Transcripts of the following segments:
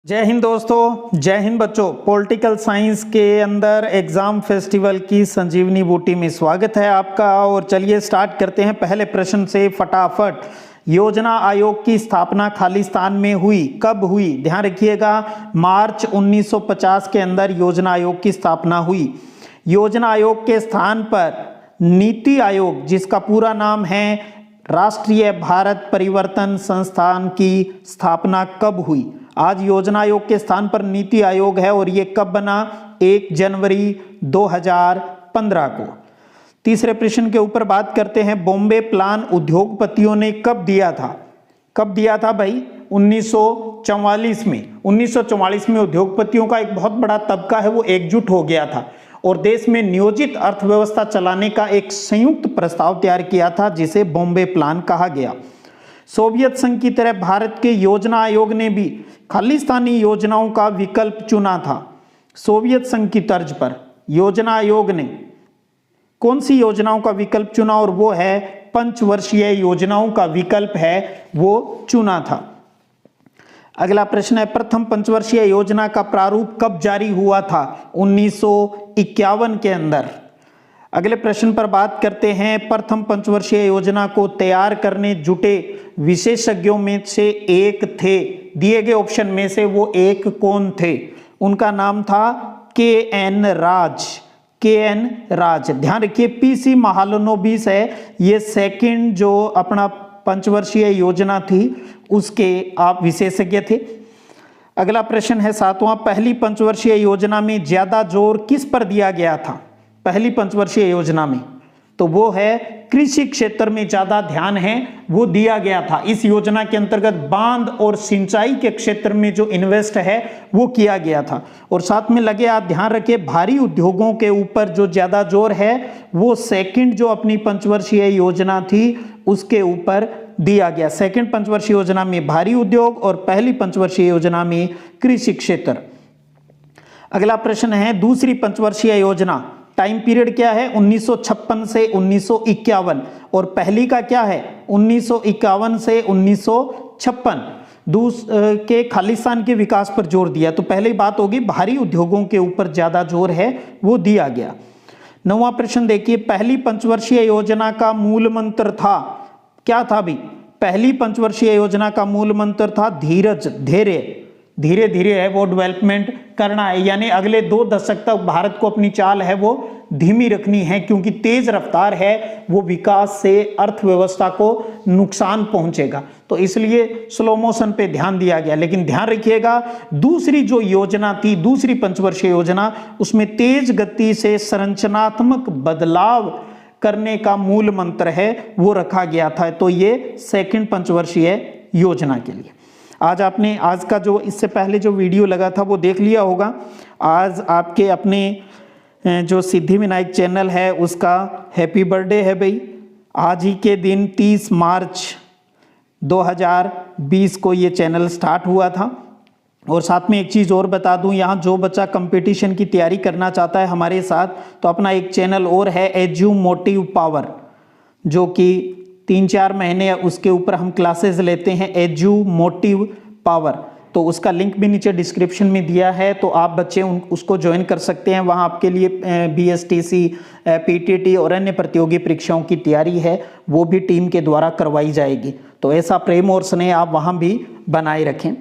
जय हिंद दोस्तों, जय हिंद बच्चों। पॉलिटिकल साइंस के अंदर एग्जाम फेस्टिवल की संजीवनी बूटी में स्वागत है आपका। और चलिए स्टार्ट करते हैं पहले प्रश्न से फटाफट। योजना आयोग की स्थापना खालिस्तान में हुई, कब हुई? ध्यान रखिएगा, मार्च 1950 के अंदर योजना आयोग की स्थापना हुई। योजना आयोग के स्थान पर नीति आयोग, जिसका पूरा नाम है राष्ट्रीय भारत परिवर्तन संस्थान, की स्थापना कब हुई? आज योजना आयोग के स्थान पर नीति आयोग है और ये कब बना? 1 जनवरी 2015 को। तीसरे प्रश्न के ऊपर बात करते हैं। बॉम्बे प्लान उद्योगपतियों ने कब दिया था? कब दिया था भाई? 1944 में। 1944 में उद्योगपतियों का एक बहुत बड़ा तबका है वो एकजुट हो गया था और देश में नियोजित अर्थव्यवस्था चलाने का एक संयुक्त प्रस्ताव तैयार किया था, जिसे बॉम्बे प्लान कहा गया। सोवियत संघ की तरह भारत के योजना आयोग ने भी खालिस्तानी योजनाओं का विकल्प चुना था। सोवियत संघ की तर्ज पर योजना आयोग ने कौन सी योजनाओं का विकल्प चुना? और वो है पंचवर्षीय योजनाओं का विकल्प है वो चुना था। अगला प्रश्न है, प्रथम पंचवर्षीय योजना का प्रारूप कब जारी हुआ था? 1951 के अंदर। अगले प्रश्न पर बात करते हैं। प्रथम पंचवर्षीय योजना को तैयार करने जुटे विशेषज्ञों में से एक थे, दिए गए ऑप्शन में से वो एक कौन थे? उनका नाम था के.एन. राज। के.एन. राज। ध्यान रखिए, पीसी महालनोबिस है ये सेकंड जो अपना पंचवर्षीय योजना थी उसके आप विशेषज्ञ थे। अगला प्रश्न है 7वां, पहली पंचवर्षीय योजना में ज्यादा जोर किस पर दिया गया था? पहली पंचवर्षीय योजना में तो वो है कृषि क्षेत्र में ज्यादा ध्यान है वो दिया गया था। इस योजना के अंतर्गत बांध और सिंचाई के क्षेत्र में जो इन्वेस्ट है वो किया गया था। और साथ में लगे आप ध्यान रखिए, भारी उद्योगों के ऊपर जो ज्यादा जोर है वो सेकंड जो अपनी पंचवर्षीय योजना थी उसके ऊपर दिया गया। सेकंड पंचवर्षीय योजना में भारी उद्योग और पहली पंचवर्षीय योजना में कृषि क्षेत्र। अगला प्रश्न है, दूसरी पंचवर्षीय योजना टाइम पीरियड क्या है? 1956 से 1951। और पहली का क्या है? 1951 से 1956 के खालिस्तान के विकास पर जोर दिया। तो पहली बात होगी भारी उद्योगों के ऊपर ज्यादा जोर है वो दिया गया। 9वां प्रश्न देखिए, पहली पंचवर्षीय योजना का मूल मंत्र था, क्या था भी? पहली पंचवर्षीय योजना का मूल मंत्र था धीरज, धैर्य, धीरे धीरे है वो डेवलपमेंट करना है। यानी अगले 2 दशक तक भारत को अपनी चाल है वो धीमी रखनी है, क्योंकि तेज रफ्तार है वो विकास से अर्थव्यवस्था को नुकसान पहुंचेगा। तो इसलिए स्लो मोशन पे ध्यान दिया गया। लेकिन ध्यान रखिएगा, दूसरी जो योजना थी, दूसरी पंचवर्षीय योजना, उसमें तेज गति से संरचनात्मक बदलाव करने का मूल मंत्र है वो रखा गया था। तो ये सेकंड पंचवर्षीय योजना के लिए। आज आपने आज का जो इससे पहले जो वीडियो लगा था वो देख लिया होगा। आज आपके अपने जो सिद्धि विनायक चैनल है उसका हैप्पी बर्थडे है भाई। आज ही के दिन 30 मार्च 2020 को ये चैनल स्टार्ट हुआ था। और साथ में एक चीज़ और बता दूं, यहाँ जो बच्चा कंपटीशन की तैयारी करना चाहता है हमारे साथ, तो अपना एक चैनल और है एजू मोटिव पावर, जो कि 3-4 महीने उसके ऊपर हम क्लासेस लेते हैं, एजू मोटिव पावर। तो उसका लिंक भी नीचे डिस्क्रिप्शन में दिया है, तो आप बच्चे उसको ज्वाइन कर सकते हैं। वहाँ आपके लिए बीएसटीसी, पीटीटी और अन्य प्रतियोगी परीक्षाओं की तैयारी है वो भी टीम के द्वारा करवाई जाएगी। तो ऐसा प्रेम और स्नेह आप वहाँ भी बनाए रखें।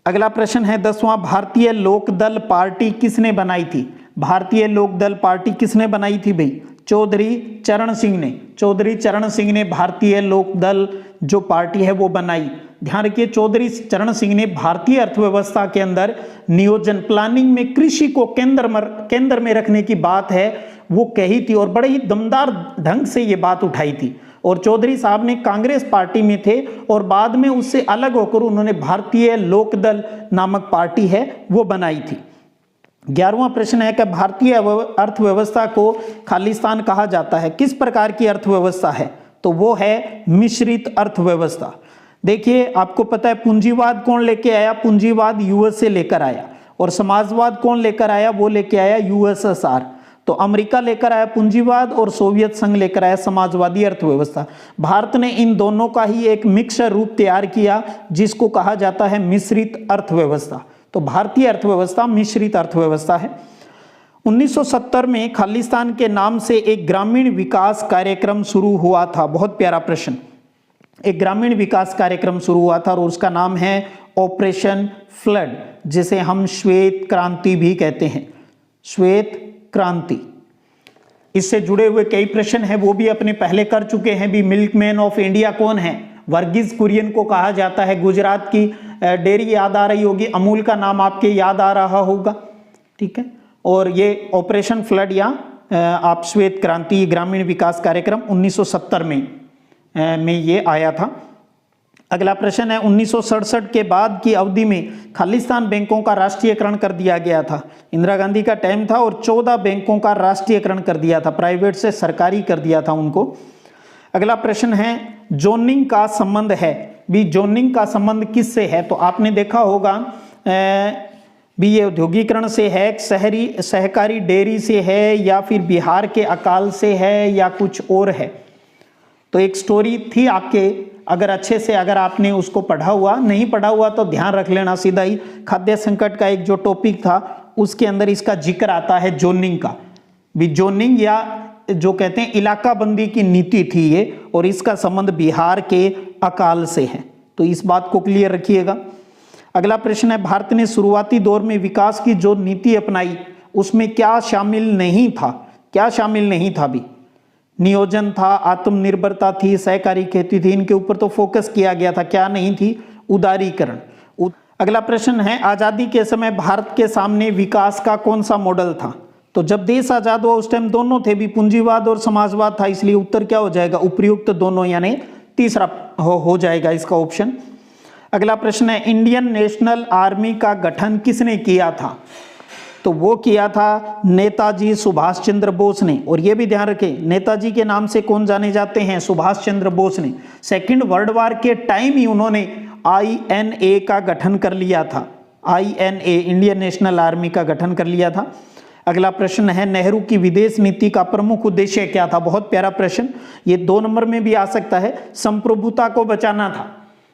अगला प्रश्न है 10वां, भारतीय लोकदल पार्टी किसने बनाई थी? भारतीय लोकदल पार्टी किसने बनाई थी भाई? चौधरी चरण सिंह ने। चौधरी चरण सिंह ने भारतीय लोकदल जो पार्टी है वो बनाई। ध्यान रखिए, चौधरी चरण सिंह ने भारतीय अर्थव्यवस्था के अंदर नियोजन, प्लानिंग में कृषि को केंद्र में रखने की बात है वो कही थी और बड़े ही दमदार ढंग से ये बात उठाई थी। और चौधरी साहब ने कांग्रेस पार्टी में थे और बाद में उससे अलग होकर उन्होंने भारतीय लोकदल नामक पार्टी है वो बनाई थी। 11वां प्रश्न है कि भारतीय अर्थव्यवस्था को खालिस्तान कहा जाता है, किस प्रकार की अर्थव्यवस्था है? तो वो है मिश्रित अर्थव्यवस्था। देखिए, आपको पता है पूंजीवाद कौन लेके आया? पूंजीवाद यूएस से लेकर आया। और समाजवाद कौन लेकर आया? वो लेके आया यूएसएसआर। तो अमेरिका लेकर आया पूंजीवाद और सोवियत संघ लेकर आया समाजवादी अर्थव्यवस्था। भारत ने इन दोनों का ही एक मिक्सर रूप तैयार किया जिसको कहा जाता है मिश्रित अर्थव्यवस्था। तो भारतीय अर्थव्यवस्था मिश्रित अर्थव्यवस्था है। 1970 में खालिस्तान के नाम से एक ग्रामीण विकास कार्यक्रम शुरू हुआ था। बहुत प्यारा प्रश्न। एक ग्रामीण विकास कार्यक्रम शुरू हुआ था और उसका नाम है ऑपरेशन फ्लड, जिसे हम श्वेत क्रांति भी कहते हैं। श्वेत क्रांति। इससे जुड़े हुए कई प्रश्न हैं, वो भी अपने पहले कर चुके हैं भी। मिल्कमैन ऑफ इंडिया कौन है? वर्गीज कुरियन को कहा जाता है। गुजरात की डेयरी याद आ रही होगी, अमूल का नाम आपके याद आ रहा होगा, ठीक है। और ये ऑपरेशन फ्लड या आप श्वेत क्रांति ग्रामीण विकास कार्यक्रम 1970 में ये आया था। अगला प्रश्न है 1967 के बाद की अवधि में खालिस्तान बैंकों का राष्ट्रीयकरण कर दिया गया था। इंदिरा गांधी का टाइम था और 14 बैंकों का राष्ट्रीयकरण कर दिया था, प्राइवेट से सरकारी कर दिया था उनको। अगला प्रश्न है जोनिंग का संबंध है भी, जोनिंग का संबंध किससे है? तो आपने देखा होगा भी ये औद्योगिकरण से है, शहरी सहकारी डेयरी से है, या फिर बिहार के अकाल से है, या कुछ और है। तो एक स्टोरी थी आपके, अगर अच्छे से अगर आपने उसको पढ़ा हुआ, नहीं पढ़ा हुआ तो ध्यान रख लेना सीधा ही। खाद्य संकट का एक जो टॉपिक था उसके अंदर इसका जिक्र आता है जोनिंग का भी। जोनिंग या जो कहते हैं इलाका बंदी की नीति थी ये, और इसका संबंध बिहार के अकाल से है। तो इस बात को क्लियर रखिएगा। अगला प्रश्न है भारत ने शुरुआती दौर में विकास की जो नीति अपनाई उसमें क्या शामिल नहीं था? क्या शामिल नहीं था भी? नियोजन था, आत्मनिर्भरता थी, सहकारी खेती थी, इनके ऊपर तो फोकस किया गया था। क्या नहीं थी? उदारीकरण। अगला प्रश्न है आजादी के समय भारत के सामने विकास का कौन सा मॉडल था? तो जब देश आजाद हुआ उस टाइम दोनों थे भी, पूंजीवाद और समाजवाद था, इसलिए उत्तर क्या हो जाएगा? उपयुक्त दोनों, यानी तीसरा हो जाएगा इसका ऑप्शन। अगला प्रश्न है इंडियन नेशनल आर्मी का गठन किसने किया था? तो वो किया था नेताजी सुभाष चंद्र बोस ने। और ये भी ध्यान रखें नेताजी के नाम से कौन जाने जाते हैं? सुभाष चंद्र बोस ने। सेकंड वर्ल्ड वार के टाइम ही उन्होंने INA का गठन कर लिया था। INA इंडियन नेशनल आर्मी का गठन कर लिया था। अगला प्रश्न है नेहरू की विदेश नीति का प्रमुख उद्देश्य क्या था? बहुत प्यारा प्रश्न, ये 2 नंबर में भी आ सकता है। संप्रभुता को बचाना था।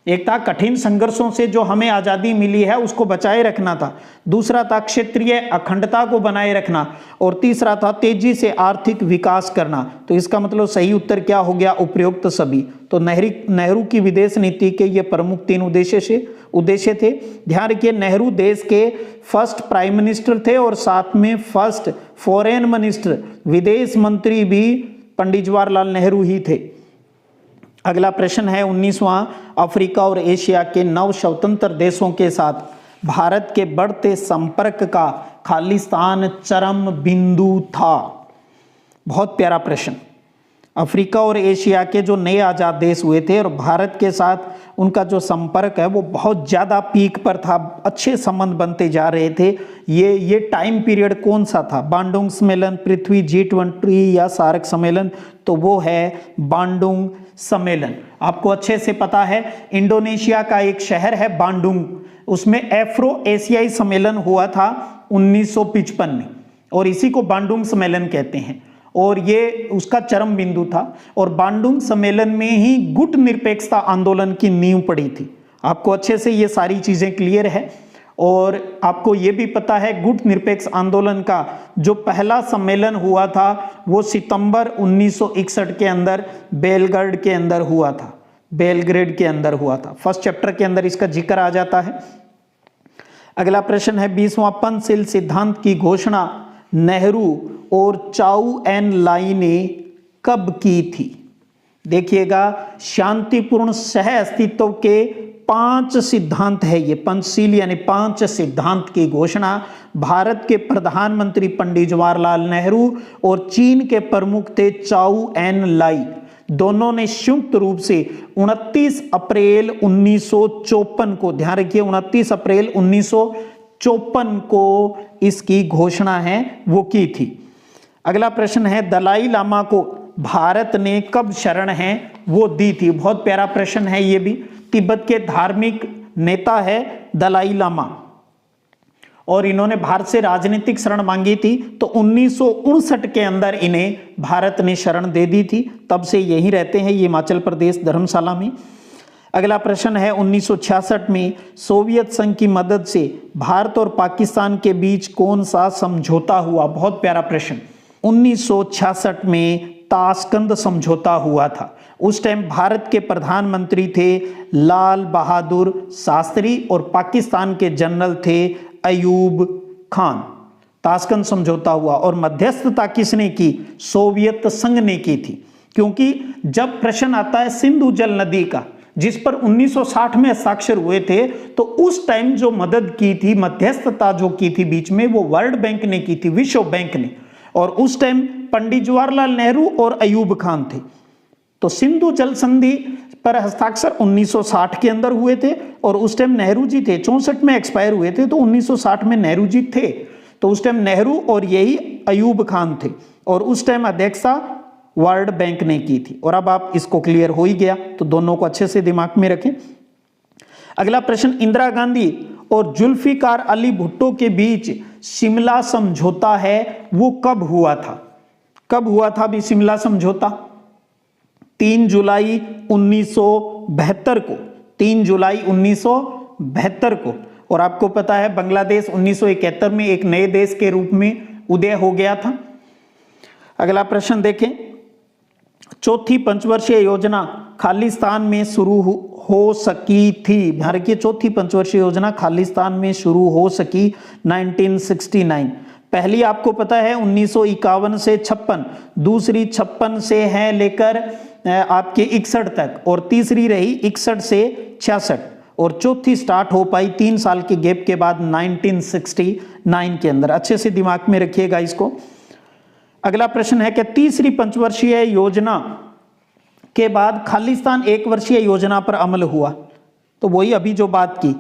एक था कठिन संघर्षों से जो हमें आजादी मिली है उसको बचाए रखना था, दूसरा था क्षेत्रीय अखंडता को बनाए रखना, और तीसरा था तेजी से आर्थिक विकास करना। तो इसका मतलब सही उत्तर क्या हो गया? उपरोक्त सभी। तो नेहरू की विदेश नीति के ये प्रमुख 3 उद्देश्य थे। ध्यान रखिए नेहरू देश के फर्स्ट प्राइम मिनिस्टर थे और साथ में फर्स्ट फॉरेन मिनिस्टर, विदेश मंत्री भी पंडित जवाहरलाल नेहरू ही थे। अगला प्रश्न है 19वां अफ्रीका और एशिया के 9 स्वतंत्र देशों के साथ भारत के बढ़ते संपर्क का खालिस्तान चरम बिंदु था। बहुत प्यारा प्रश्न। अफ्रीका और एशिया के जो नए आजाद देश हुए थे और भारत के साथ उनका जो संपर्क है वो बहुत ज़्यादा पीक पर था, अच्छे संबंध बनते जा रहे थे। ये टाइम पीरियड कौन सा था? बांडुंग सम्मेलन, पृथ्वी, G20 या सार्क सम्मेलन? तो वो है बांडुंग सम्मेलन। आपको अच्छे से पता है इंडोनेशिया का एक शहर है बांडुंग, उसमें एफ्रो एशियाई सम्मेलन हुआ था 1955 में, और इसी को बांडुंग सम्मेलन कहते हैं। और ये उसका चरम बिंदु था, और बांडुंग सम्मेलन में ही गुट निरपेक्षता आंदोलन की नींव पड़ी थी। आपको अच्छे से ये सारी चीजें क्लियर है। और आपको ये भी पता है गुट निरपेक्ष आंदोलन का जो पहला सम्मेलन हुआ था वो सितंबर 1961 के अंदर बेलग्रेड के अंदर हुआ था। बेलग्रेड के अंदर हुआ था। फर्स्ट चैप्टर के अंदर इसका जिक्र आ जाता है। अगला प्रश्न है 20वां पंचशील सिद्धांत की घोषणा नेहरू और चाउ एन लाई ने कब की थी? देखिएगा शांतिपूर्ण सह अस्तित्व के 5 सिद्धांत है ये। पंचशील यानी 5 सिद्धांत की घोषणा भारत के प्रधानमंत्री पंडित जवाहरलाल नेहरू और चीन के प्रमुख थे चाउ एन लाई, दोनों ने संयुक्त रूप से 29 अप्रैल 1954 को, ध्यान रखिए 29 अप्रैल 1954 को इसकी घोषणा है वो की थी। अगला प्रश्न है दलाई लामा को भारत ने कब शरण है वो दी थी? बहुत प्यारा प्रश्न है ये भी। तिब्बत के धार्मिक नेता है दलाई लामा, और इन्होंने भारत से राजनीतिक शरण मांगी थी, तो 1959 के अंदर इन्हें भारत ने शरण दे दी थी। तब से यहीं रहते हैं ये हिमाचल प्रदेश धर्मशाला में। अगला प्रश्न है 1966 में सोवियत संघ की मदद से भारत और पाकिस्तान के बीच कौन सा समझौता हुआ? बहुत प्यारा प्रश्न। 1966 में ताशकंद समझौता हुआ था। उस टाइम भारत के प्रधानमंत्री थे लाल बहादुर शास्त्री और पाकिस्तान के जनरल थे अयूब खान। ताशकंद समझौता हुआ और मध्यस्थता किसने की? सोवियत संघ ने की थी। क्योंकि जब प्रश्न आता है सिंधु जल नदी का, जिस पर 1960 में हस्ताक्षर हुए थे, तो उस टाइम जो मदद की थी, मध्यस्थता जो की थी बीच में, वो वर्ल्ड बैंक ने की थी, विश्व बैंक ने। और उस टाइम पंडित जवाहरलाल नेहरू और अयूब खान थे। तो सिंधु जल संधि पर हस्ताक्षर 1960 के अंदर हुए थे और उस टाइम नेहरू जी थे। 64 में एक्सपायर हुए थे, तो 1960 में नेहरू जी थे। तो उस टाइम नेहरू और यही अयूब खान थे और उस टाइम अध्यक्षता वर्ल्ड बैंक ने की थी। और अब आप इसको क्लियर हो ही गया, तो दोनों को अच्छे से दिमाग में रखें। अगला प्रश्न, इंदिरा गांधी और जुल्फिकार अली भुट्टो के बीच शिमला समझौता है, वो कब हुआ था? कब हुआ था भी शिमला समझौता? 3 जुलाई 1972 को। 3 जुलाई 1972 को। और आपको पता है बांग्लादेश 1971 में एक नए देश के रूप में उदय हो गया था। अगला प्रश्न देखें, चौथी पंचवर्षीय योजना खालिस्तान में शुरू हो सकी थी? ध्यान रखिए, चौथी पंचवर्षीय योजना खालिस्तान में शुरू हो सकी 1969। पहली आपको पता है 1951 से 56, दूसरी 56 से है लेकर आपके 61 तक, और तीसरी रही 61 से 66, और चौथी स्टार्ट हो पाई 3 साल के गैप के बाद 1969 के अंदर। अच्छे से दिमाग में रखिएगा इसको। अगला प्रश्न है कि तीसरी पंचवर्षीय योजना के बाद खालिस्तान एक वर्षीय योजना पर अमल हुआ? तो वही अभी जो बात की,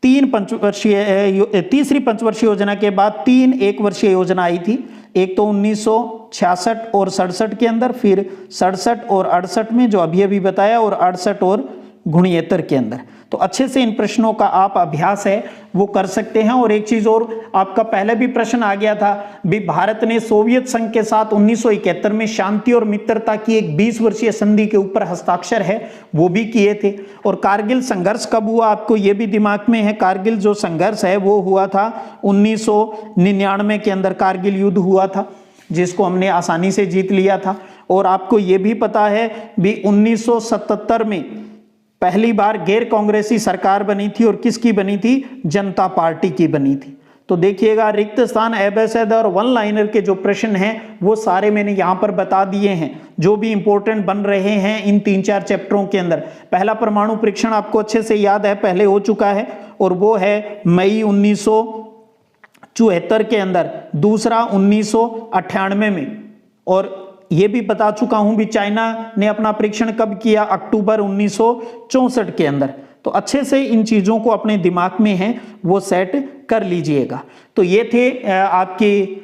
तीसरी पंचवर्षीय योजना के बाद 3 एक वर्षीय योजना आई थी। एक तो 1966 और 67 के अंदर, फिर 67 और 68 में जो अभी अभी बताया, और 68 और 69 के अंदर। तो अच्छे से इन प्रश्नों का आप अभ्यास है वो कर सकते हैं। और एक चीज और, आपका पहले भी प्रश्न आ गया था भी, भारत ने सोवियत संघ के साथ 1971 में शांति और मित्रता की एक 20 वर्षीय संधि के ऊपर हस्ताक्षर है, वो भी किए थे। और कारगिल संघर्ष कब हुआ, आपको ये भी दिमाग में है। कारगिल जो संघर्ष है वो हुआ था 1999 के अंदर, कारगिल युद्ध हुआ था जिसको हमने आसानी से जीत लिया था। और आपको ये भी पता है भी 1977 में पहली बार गैर कांग्रेसी सरकार बनी थी, और किसकी बनी थी? जनता पार्टी की बनी थी। तो देखिएगा, रिक्त स्थान, एबेसेड और वन लाइनर के जो प्रश्न हैं वो सारे मैंने यहां पर बता दिए हैं, जो भी इंपॉर्टेंट बन रहे हैं इन 3-4 चैप्टरों के अंदर। पहला परमाणु परीक्षण आपको अच्छे से याद है, पहले हो चुका है, और वो है मई 1974 के अंदर। दूसरा 1998 में, और ये भी बता चुका हूं भी चाइना ने अपना परीक्षण कब किया? अक्टूबर 1964 के अंदर। तो अच्छे से इन चीजों को अपने दिमाग में है वो सेट कर लीजिएगा। तो ये थे आपकी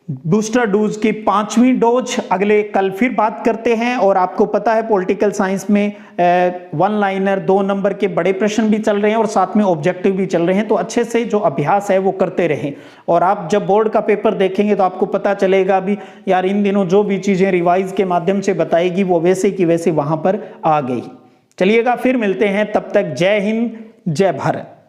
बूस्टर डोज की 5वीं डोज। अगले कल फिर बात करते हैं। और आपको पता है पॉलिटिकल साइंस में 1 लाइनर 2 नंबर के बड़े प्रश्न भी चल रहे हैं और साथ में ऑब्जेक्टिव भी चल रहे हैं। तो अच्छे से जो अभ्यास है वो करते रहें। और आप जब बोर्ड का पेपर देखेंगे तो आपको पता चलेगा भी यार इन दिनों जो भी चीजें रिवाइज के माध्यम से बताएगी वो वैसे की वैसे वहां पर आ गई। चलिएगा, फिर मिलते हैं, तब तक जय हिंद, जय भारत।